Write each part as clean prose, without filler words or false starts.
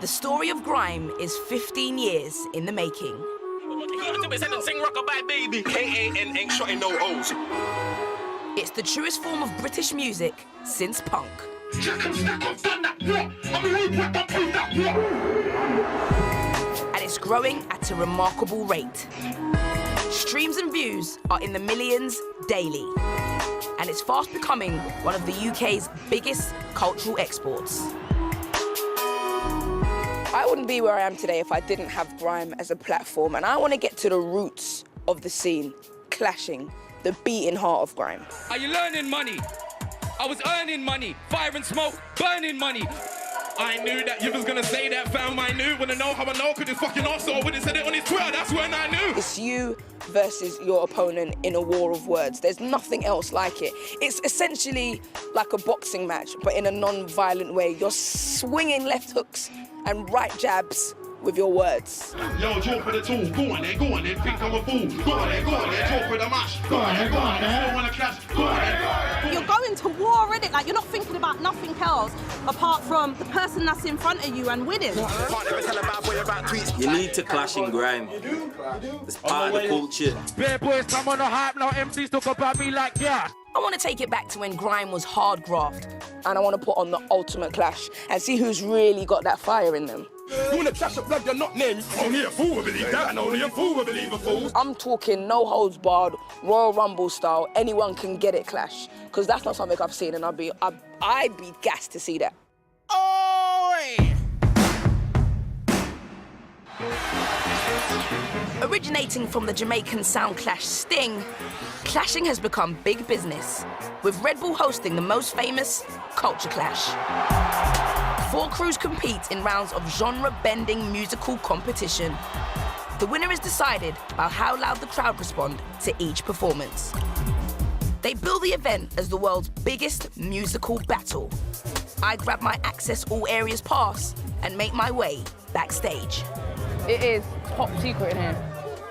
The story of grime is 15 years in the making. It's the truest form of British music since punk. And it's growing at a remarkable rate. Streams and views are in the millions daily. And it's fast becoming one of the UK's biggest cultural exports. I wouldn't be where I am today if I didn't have grime as a platform, and I want to get to the roots of the scene, clashing, the beating heart of grime. Are you learning money? I was earning money, fire and smoke, burning money. I knew that you was gonna say that, fam. I knew, wanna know how I know, cause this fucking arsehole wouldn't said it on his Twitter, that's when I knew. It's you versus your opponent in a war of words. There's nothing else like it. It's essentially like a boxing match, but in a non-violent way. You're swinging left hooks and right jabs with your words. Yo, draw for the tool, go on then, think I'm a fool. Go on then, draw for the mash. Go on then, still wanna clash. Go on then. You're going to war, innit? Like, you're not thinking about nothing else apart from the person that's in front of you and winning. You need to clash in grime. It's part of the culture. Bare boys come on the hype, now MCs talk about me like, yeah. I want to take it back to when grime was hard graft, and I want to put on the ultimate clash and see who's really got that fire in them. You wanna clash a plug, you're not named. Only a fool will believe that, and only a fool will believe a fool. I'm talking no holds barred, Royal Rumble style, anyone can get it clash, because that's not something I've seen, and I'd be gassed to see that. Oi! Originating from the Jamaican sound clash Sting, clashing has become big business, with Red Bull hosting the most famous Culture Clash. 4 crews compete in rounds of genre-bending musical competition. The winner is decided by how loud the crowd respond to each performance. They bill the event as the world's biggest musical battle. I grab my Access All Areas pass and make my way backstage. It is top secret in here.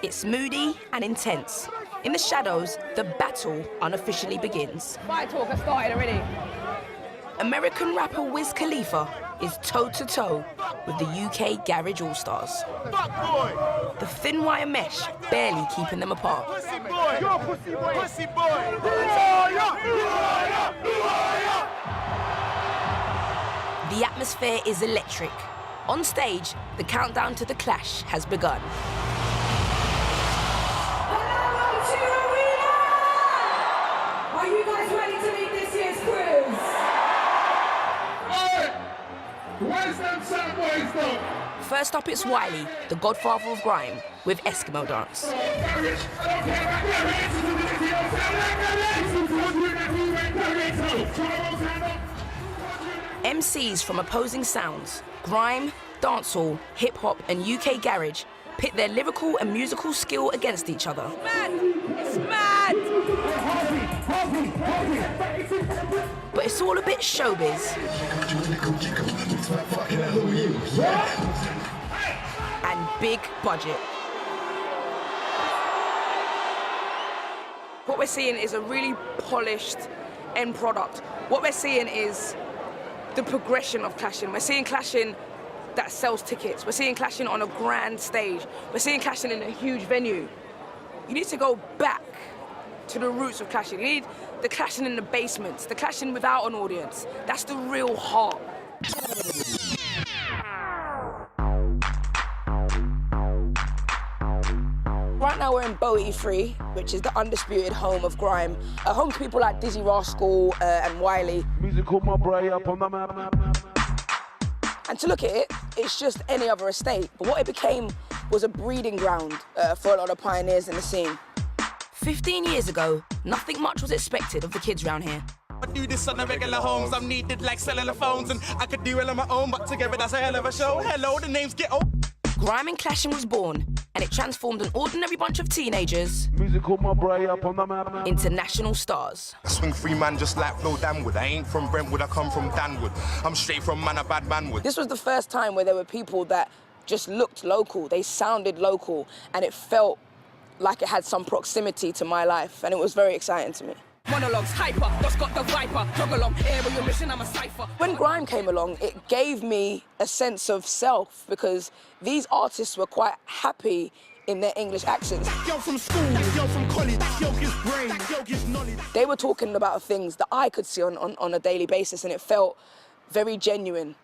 It's moody and intense. In the shadows, the battle unofficially begins. My talk has started already. American rapper Wiz Khalifa is toe-to-toe with the UK Garage All-Stars. The thin wire mesh barely keeping them apart. Pussy boy! You're a pussy boy! Pussy boy! The atmosphere is electric. On stage, the countdown to the clash has begun. Are you guys ready to meet this year's cruise? Where's them sad boys though? First up, it's Wiley, the godfather of grime, with Eskimo Dance. MCs from opposing sounds, grime, dancehall, hip-hop and UK garage, pit their lyrical and musical skill against each other. It's mad! But it's all a bit showbiz. And big budget. What we're seeing is a really polished end product. What we're seeing is the progression of clashing. We're seeing clashing that sells tickets. We're seeing clashing on a grand stage. We're seeing clashing in a huge venue. You need to go back to the roots of clashing. You need the clashing in the basements, the clashing without an audience. That's the real heart. Right now we're in Bowie 3, which is the undisputed home of grime. A home to people like Dizzy Rascal and Wiley. Musical my brain up on the map. And to look at it, it's just any other estate. But what it became was a breeding ground for a lot of pioneers in the scene. 15 years ago, nothing much was expected of the kids around here. I do this on the regular homes, I'm needed like cellular phones, and I could do it on my own, but together that's a hell of a show. Hello, the names get old. Grime and clashing was born, and it transformed an ordinary bunch of teenagers Musical my brain up on the map. into national stars. I swing free man just like Flo Danwood. I ain't from Brentwood, I come from Danwood. I'm straight from man, a bad manwood. This was the first time where there were people that just looked local, they sounded local, and it felt like it had some proximity to my life, and it was very exciting to me. Monologues, hyper, Dot's got the viper. Jog along, air your mission, I'm a cipher. When grime came along, it gave me a sense of self because these artists were quite happy in their English accents. Yo from school, yo from college, yo gives brain, yo gives knowledge. They were talking about things that I could see on a daily basis, and it felt very genuine.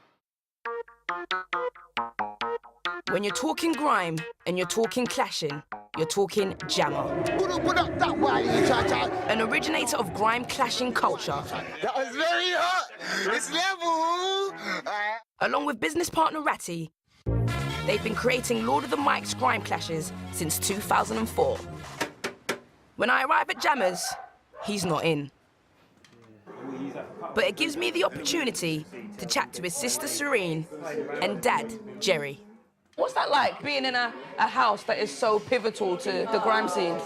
When you're talking grime and you're talking clashing, you're talking Jammer. An originator of grime clashing culture. That was very hot. It's level. Along with business partner Ratty, they've been creating Lord of the Mics grime clashes since 2004. When I arrive at Jammer's, he's not in. But it gives me the opportunity to chat to his sister Serene and dad Jerry. What's that like, being in a house that is so pivotal to the grime scene?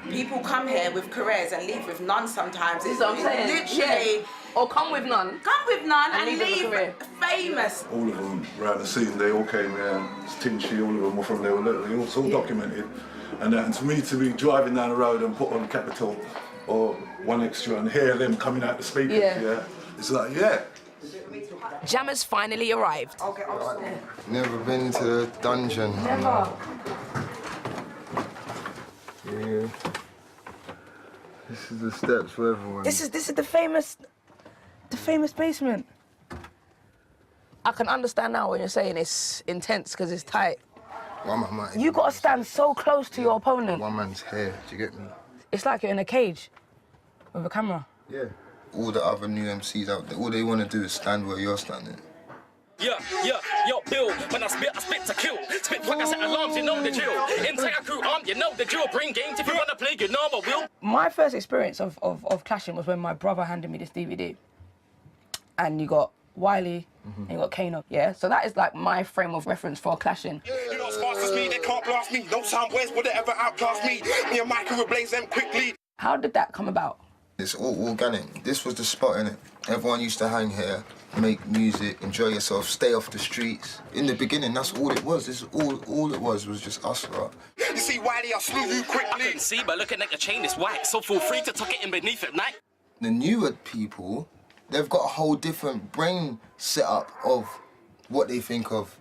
People come here with careers and leave with none sometimes. This is what I'm saying. Literally. Yeah. Or come with none. Come with none and leave with a career. famous. All of them around the scene, they all came here. Tinchy, all of them were from there. It's all documented. And for me to be driving down the road and put on Capital or One Extra and hear them coming out the speakers, yeah, it's like, yeah. Jammer's finally arrived. Never been to the dungeon. Never. Yeah. This is the steps for everyone. This is the famous basement. I can understand now when you're saying it's intense because it's tight. You gotta stand so close to your opponent. One man's hair, do you get me? It's like you're in a cage with a camera. Yeah. All the other new MCs out there, all they want to do is stand where you're standing. Yo, Bill, when I spit to kill. Spit fuck, I set alarms, you know the drill. Entire crew armed, you know the drill. Bring games if you wanna play, you know I will. My first experience of clashing was when my brother handed me this DVD. And you got Wiley and you got Kano, yeah? So that is like my frame of reference for clashing. You're not as fast as me, they can't blast me. No sound waves would ever outclass me. Me and Michael will blaze them quickly. How did that come about? It's all organic. This was the spot, innit? Everyone used to hang here, make music, enjoy yourself, stay off the streets. In the beginning, that's all it was. This is all it was just us, right? You see, Wiley, I slew you quickly. I can see by looking at your chain, it's white. So feel free to tuck it in beneath at night. The newer people, they've got a whole different brain setup of what they think of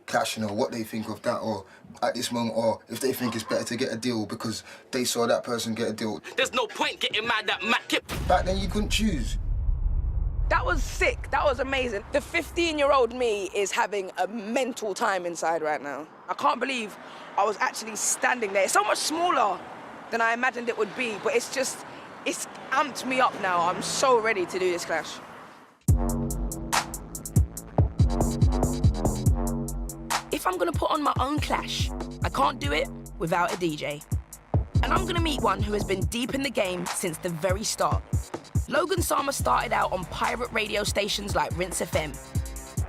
clashing or what they think of that or at this moment or if they think it's better to get a deal because they saw that person get a deal. There's no point getting mad at Mac. Back then you couldn't choose. That was sick, that was amazing. The 15-year-old me is having a mental time inside right now. I can't believe I was actually standing there. It's so much smaller than I imagined it would be, but it's amped me up now. I'm so ready to do this clash. If I'm gonna put on my own clash, I can't do it without a DJ. And I'm gonna meet one who has been deep in the game since the very start. Logan Sama started out on pirate radio stations like Rinse FM.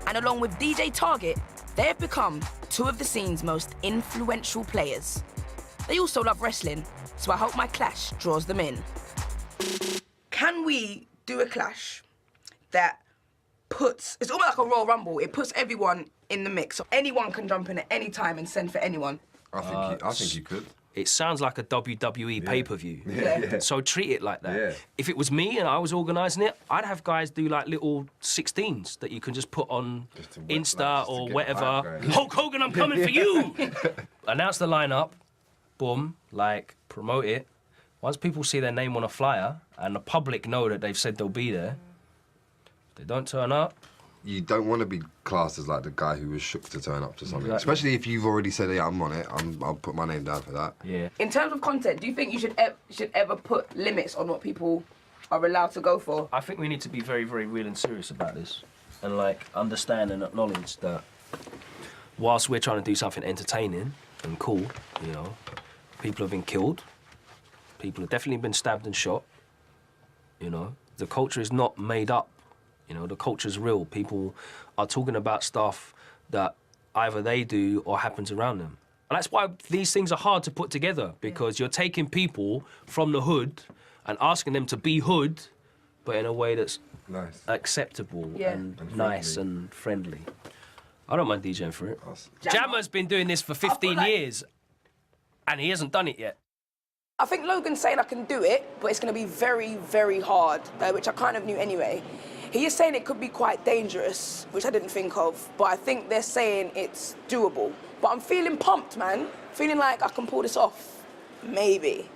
And along with DJ Target, they have become two of the scene's most influential players. They also love wrestling, so I hope my clash draws them in. Can we do a clash that it's almost like a Royal Rumble, it puts everyone in the mix, so anyone can jump in at any time and send for anyone? I think you could. It sounds like a WWE pay-per-view. Yeah. So treat it like that. Yeah. If it was me and I was organising it, I'd have guys do like little 16s that you can just put on Insta or whatever. Hulk Hogan, I'm coming for you! Announce the lineup, boom, like promote it. Once people see their name on a flyer and the public know that they've said they'll be there, if they don't turn up. You don't want to be classed as like the guy who was shook to turn up to something. Exactly. Especially if you've already said, yeah, I'm on it, I'll put my name down for that. Yeah. In terms of content, do you think you should ever put limits on what people are allowed to go for? I think we need to be very, very real and serious about this. And like understand and acknowledge that whilst we're trying to do something entertaining and cool, you know, people have been killed. People have definitely been stabbed and shot. You know, the culture is not made up. You know, the culture's real. People are talking about stuff that either they do or happens around them. And that's why these things are hard to put together, because you're taking people from the hood and asking them to be hood, but in a way that's nice, acceptable and nice and friendly. I don't mind DJing for it. Jammer's been doing this for 15 years, and he hasn't done it yet. I think Logan's saying I can do it, but it's going to be very, very hard, which I kind of knew anyway. He is saying it could be quite dangerous, which I didn't think of, but I think they're saying it's doable. But I'm feeling pumped, man. Feeling like I can pull this off. Maybe.